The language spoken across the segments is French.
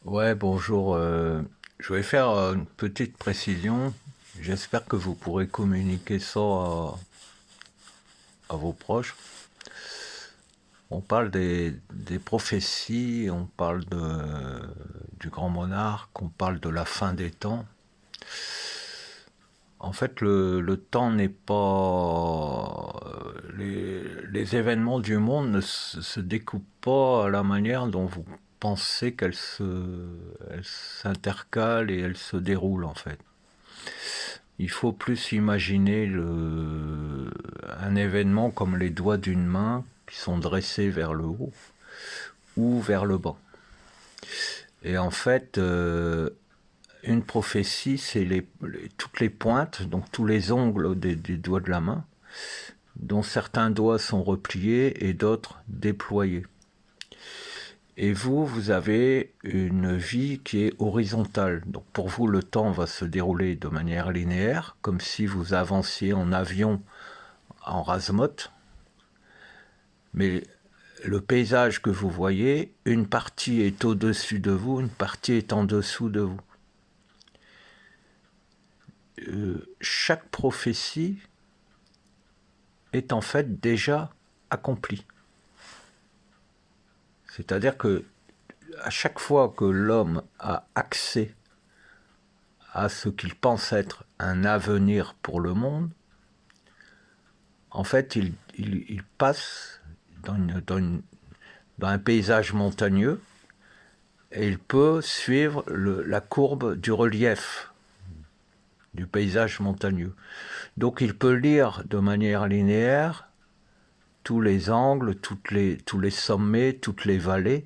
Ouais, bonjour. Je vais faire une petite précision. J'espère que vous pourrez communiquer ça à vos proches. On parle des prophéties, on parle du grand monarque, on parle de la fin des temps. En fait, le temps n'est pas... les événements du monde ne se découpent pas à la manière dont vous pensez elles s'intercalent et elles se déroulent en fait. Il faut plus imaginer un événement comme les doigts d'une main qui sont dressés vers le haut ou vers le bas. Et en fait, une prophétie, c'est toutes les pointes, donc tous les ongles des doigts de la main, dont certains doigts sont repliés et d'autres déployés. Et vous, vous avez une vie qui est horizontale. Donc pour vous, le temps va se dérouler de manière linéaire, comme si vous avanciez en avion en rase-motte. Mais le paysage que vous voyez, une partie est au-dessus de vous, une partie est en dessous de vous. Chaque prophétie est en fait déjà accomplie. C'est-à-dire que à chaque fois que l'homme a accès à ce qu'il pense être un avenir pour le monde, en fait, il passe dans un paysage montagneux et il peut suivre la courbe du relief du paysage montagneux. Donc il peut lire de manière linéaire tous les angles, tous les sommets, toutes les vallées,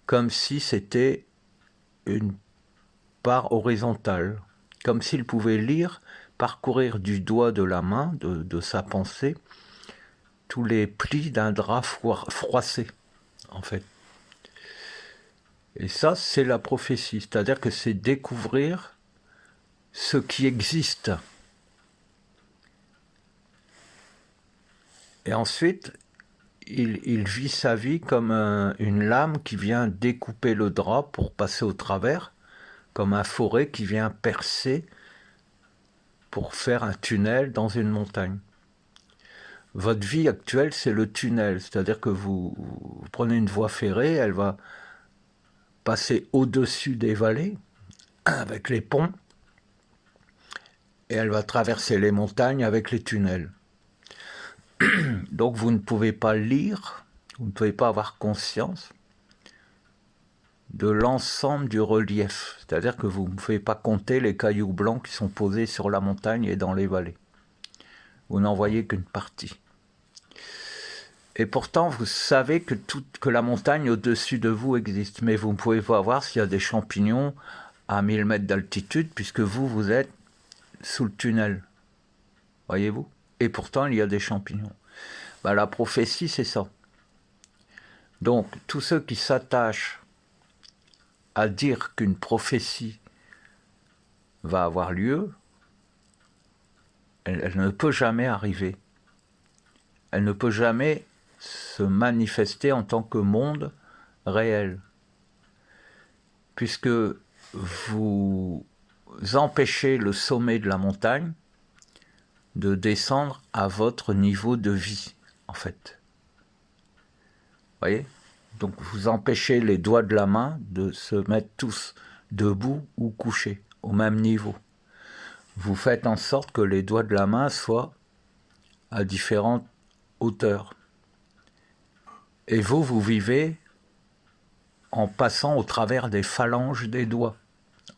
comme si c'était une part horizontale, comme s'il pouvait lire, parcourir du doigt de la main, de sa pensée, tous les plis d'un drap froissé, en fait. Et ça, c'est la prophétie, c'est-à-dire que c'est découvrir ce qui existe. Et ensuite, il vit sa vie comme une lame qui vient découper le drap pour passer au travers, comme un forêt qui vient percer pour faire un tunnel dans une montagne. Votre vie actuelle, c'est le tunnel, c'est-à-dire que vous prenez une voie ferrée, elle va passer au-dessus des vallées, avec les ponts, et elle va traverser les montagnes avec les tunnels. Donc vous ne pouvez pas lire, vous ne pouvez pas avoir conscience de l'ensemble du relief. C'est-à-dire que vous ne pouvez pas compter les cailloux blancs qui sont posés sur la montagne et dans les vallées. Vous n'en voyez qu'une partie. Et pourtant, vous savez que la montagne au-dessus de vous existe, mais vous ne pouvez pas voir s'il y a des champignons à 1000 mètres d'altitude, puisque vous êtes sous le tunnel. Voyez-vous? Et pourtant, il y a des champignons. Ben, la prophétie, c'est ça. Donc, tous ceux qui s'attachent à dire qu'une prophétie va avoir lieu, elle ne peut jamais arriver. Elle ne peut jamais se manifester en tant que monde réel. Puisque vous empêchez le sommet de la montagne de descendre à votre niveau de vie, en fait. Vous voyez? Donc vous empêchez les doigts de la main de se mettre tous debout ou couchés, au même niveau. Vous faites en sorte que les doigts de la main soient à différentes hauteurs. Et vous vivez en passant au travers des phalanges des doigts,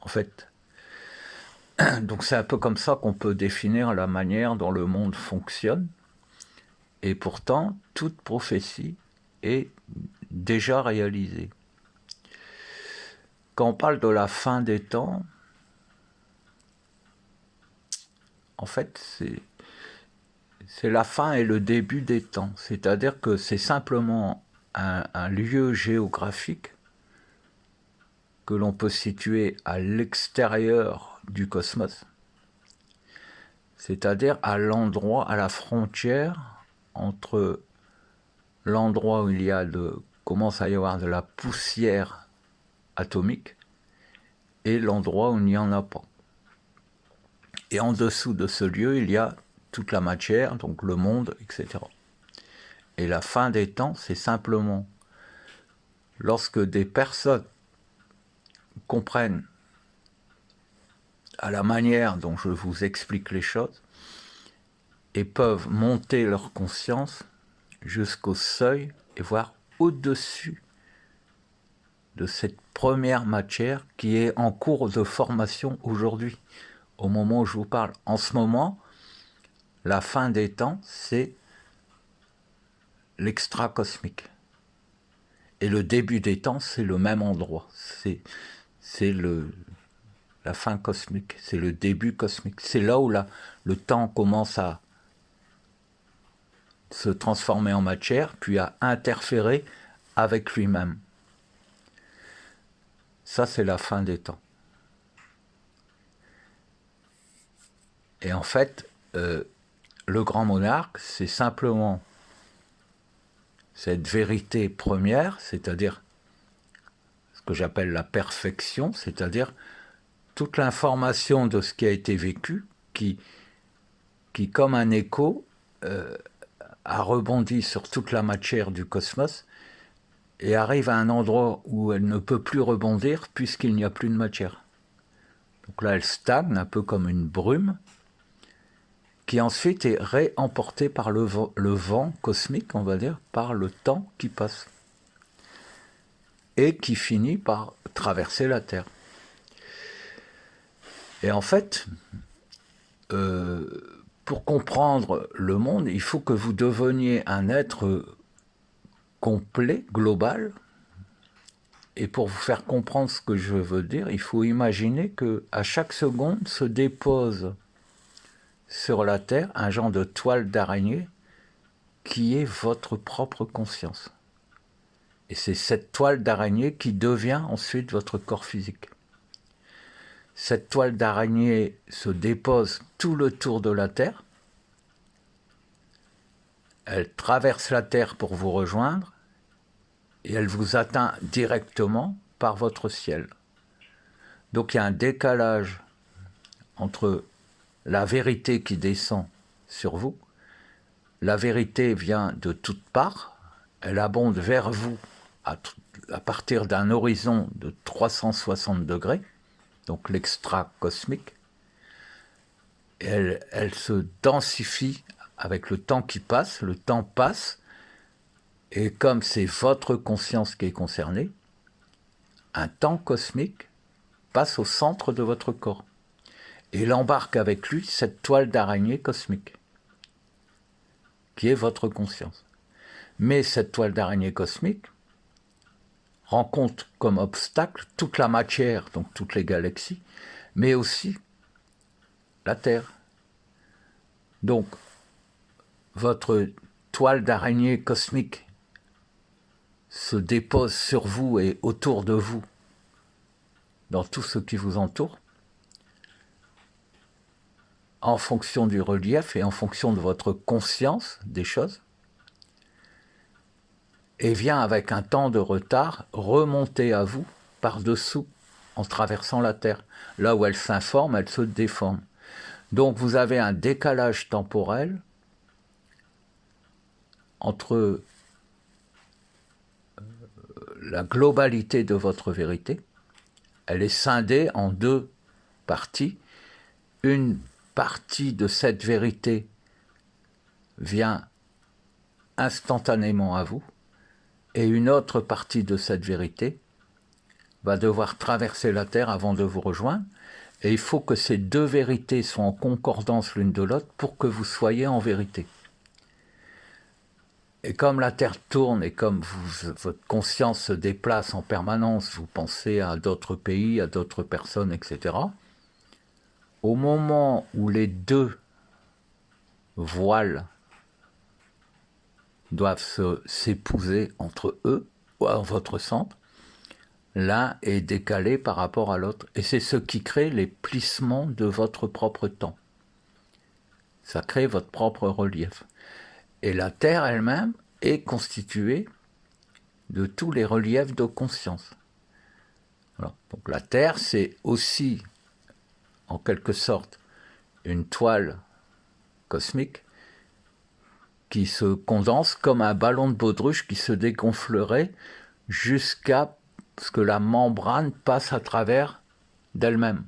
en fait. Donc c'est un peu comme ça qu'on peut définir la manière dont le monde fonctionne. Et pourtant, toute prophétie est déjà réalisée. Quand on parle de la fin des temps, en fait, c'est la fin et le début des temps. C'est-à-dire que c'est simplement un lieu géographique que l'on peut situer à l'extérieur du cosmos, c'est-à-dire à l'endroit, à la frontière entre l'endroit où commence à y avoir de la poussière atomique et l'endroit où il n'y en a pas. Et en dessous de ce lieu, il y a toute la matière, donc le monde, etc. Et la fin des temps, c'est simplement lorsque des personnes comprennent à la manière dont je vous explique les choses et peuvent monter leur conscience jusqu'au seuil et voir au-dessus de cette première matière qui est en cours de formation aujourd'hui, au moment où je vous parle. En ce moment, la fin des temps, c'est l'extra-cosmique. Et le début des temps, c'est le même endroit. C'est la fin cosmique, c'est le début cosmique. C'est là où le temps commence à se transformer en matière, puis à interférer avec lui-même. Ça, c'est la fin des temps. Et en fait, le grand monarque, c'est simplement cette vérité première, c'est-à-dire ce que j'appelle la perfection, c'est-à-dire toute l'information de ce qui a été vécu, qui comme un écho, a rebondi sur toute la matière du cosmos et arrive à un endroit où elle ne peut plus rebondir puisqu'il n'y a plus de matière. Donc là, elle stagne, un peu comme une brume, qui ensuite est réemportée par le vent cosmique, on va dire, par le temps qui passe, et qui finit par traverser la Terre. Et en fait, pour comprendre le monde, il faut que vous deveniez un être complet, global. Et pour vous faire comprendre ce que je veux dire, il faut imaginer qu'à chaque seconde se dépose sur la Terre un genre de toile d'araignée qui est votre propre conscience. Et c'est cette toile d'araignée qui devient ensuite votre corps physique. Cette toile d'araignée se dépose tout le tour de la Terre. Elle traverse la Terre pour vous rejoindre et elle vous atteint directement par votre ciel. Donc il y a un décalage entre la vérité qui descend sur vous. La vérité vient de toutes parts, elle abonde vers vous à partir d'un horizon de 360 degrés, donc l'extra-cosmique. Elle se densifie avec le temps qui passe, le temps passe, et comme c'est votre conscience qui est concernée, un temps cosmique passe au centre de votre corps. Et il embarque avec lui cette toile d'araignée cosmique, qui est votre conscience. Mais cette toile d'araignée cosmique rencontre comme obstacle toute la matière, donc toutes les galaxies, mais aussi la Terre. Donc, votre toile d'araignée cosmique se dépose sur vous et autour de vous, dans tout ce qui vous entoure, en fonction du relief et en fonction de votre conscience des choses, et vient avec un temps de retard remonter à vous par-dessous en traversant la Terre. Là où elle s'informe, elle se déforme. Donc vous avez un décalage temporel entre la globalité de votre vérité. Elle est scindée en deux parties. Une partie de cette vérité vient instantanément à vous, et une autre partie de cette vérité va devoir traverser la Terre avant de vous rejoindre, et il faut que ces deux vérités soient en concordance l'une de l'autre pour que vous soyez en vérité. Et comme la Terre tourne et comme votre conscience se déplace en permanence, vous pensez à d'autres pays, à d'autres personnes, etc., au moment où les deux voiles doivent s'épouser entre eux, ou à votre centre, l'un est décalé par rapport à l'autre. Et c'est ce qui crée les plissements de votre propre temps. Ça crée votre propre relief. Et la Terre elle-même est constituée de tous les reliefs de conscience. Voilà. Donc la Terre, c'est aussi, en quelque sorte, une toile cosmique qui se condense comme un ballon de baudruche qui se dégonflerait jusqu'à ce que la membrane passe à travers d'elle-même.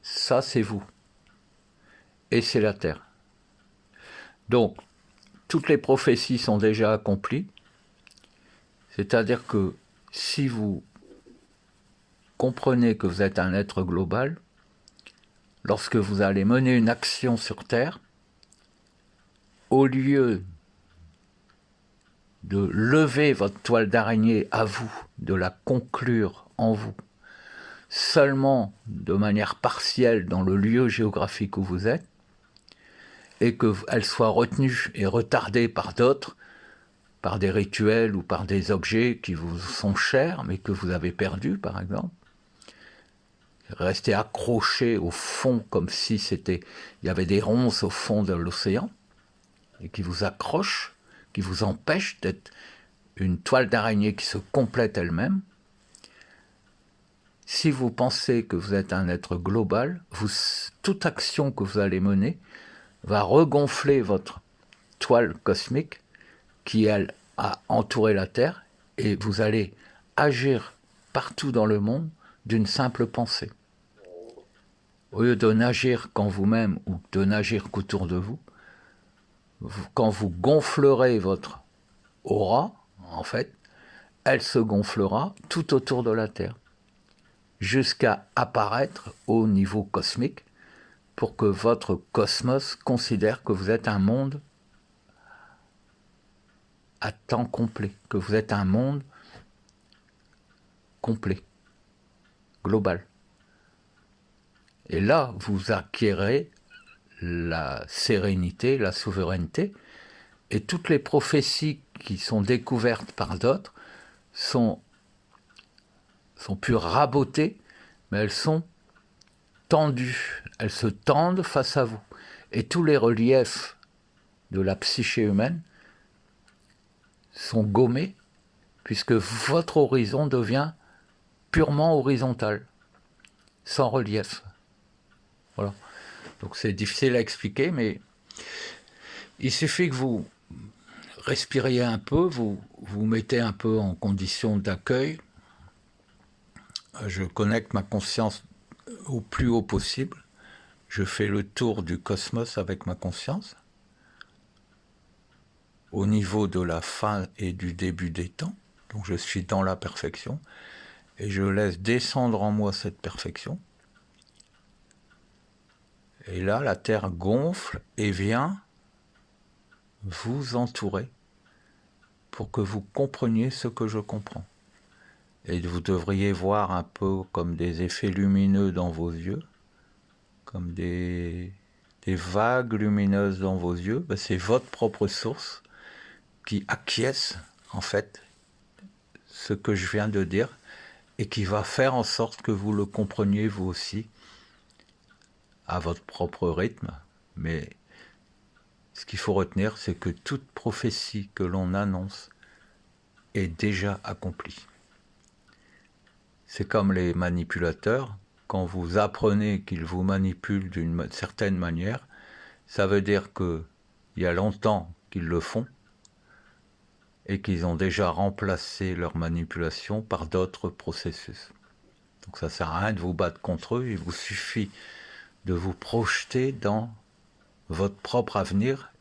Ça, c'est vous. Et c'est la Terre. Donc, toutes les prophéties sont déjà accomplies. C'est-à-dire que si vous comprenez que vous êtes un être global, lorsque vous allez mener une action sur Terre, au lieu de lever votre toile d'araignée à vous, de la conclure en vous, seulement de manière partielle dans le lieu géographique où vous êtes, et qu'elle soit retenue et retardée par d'autres, par des rituels ou par des objets qui vous sont chers, mais que vous avez perdus, par exemple, rester accroché au fond comme si il y avait des ronces au fond de l'océan, et qui vous accrochent, qui vous empêchent d'être une toile d'araignée qui se complète elle-même. Si vous pensez que vous êtes un être global, toute action que vous allez mener va regonfler votre toile cosmique qui, elle, a entouré la Terre, et vous allez agir partout dans le monde d'une simple pensée. Au lieu de n'agir qu'en vous-même ou de n'agir qu'autour de vous, quand vous gonflerez votre aura, en fait, elle se gonflera tout autour de la Terre, jusqu'à apparaître au niveau cosmique, pour que votre cosmos considère que vous êtes un monde à temps complet, que vous êtes un monde complet, global. Et là, vous acquérez la sérénité, la souveraineté, et toutes les prophéties qui sont découvertes par d'autres sont plus rabotées, mais elles sont tendues, elles se tendent face à vous. Et tous les reliefs de la psyché humaine sont gommés, puisque votre horizon devient purement horizontal, sans relief. Voilà. Donc c'est difficile à expliquer, mais il suffit que vous respiriez un peu, vous mettez un peu en condition d'accueil. Je connecte ma conscience au plus haut possible. Je fais le tour du cosmos avec ma conscience, au niveau de la fin et du début des temps. Donc je suis dans la perfection, et je laisse descendre en moi cette perfection. Et là, la Terre gonfle et vient vous entourer pour que vous compreniez ce que je comprends. Et vous devriez voir un peu comme des effets lumineux dans vos yeux, comme des vagues lumineuses dans vos yeux. Ben, c'est votre propre source qui acquiesce, en fait, ce que je viens de dire, et qui va faire en sorte que vous le compreniez vous aussi, à votre propre rythme. Mais ce qu'il faut retenir, c'est que toute prophétie que l'on annonce est déjà accomplie. C'est comme les manipulateurs. Quand vous apprenez qu'ils vous manipulent d'une certaine manière, ça veut dire qu'il y a longtemps qu'ils le font et qu'ils ont déjà remplacé leur manipulation par d'autres processus. Donc ça ne sert à rien de vous battre contre eux, il vous suffit de vous projeter dans votre propre avenir,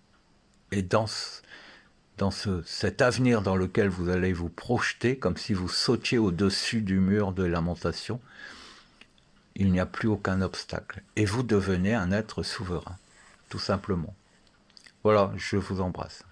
et dans cet avenir dans lequel vous allez vous projeter, comme si vous sautiez au-dessus du mur de lamentation, il n'y a plus aucun obstacle. Et vous devenez un être souverain, tout simplement. Voilà, je vous embrasse.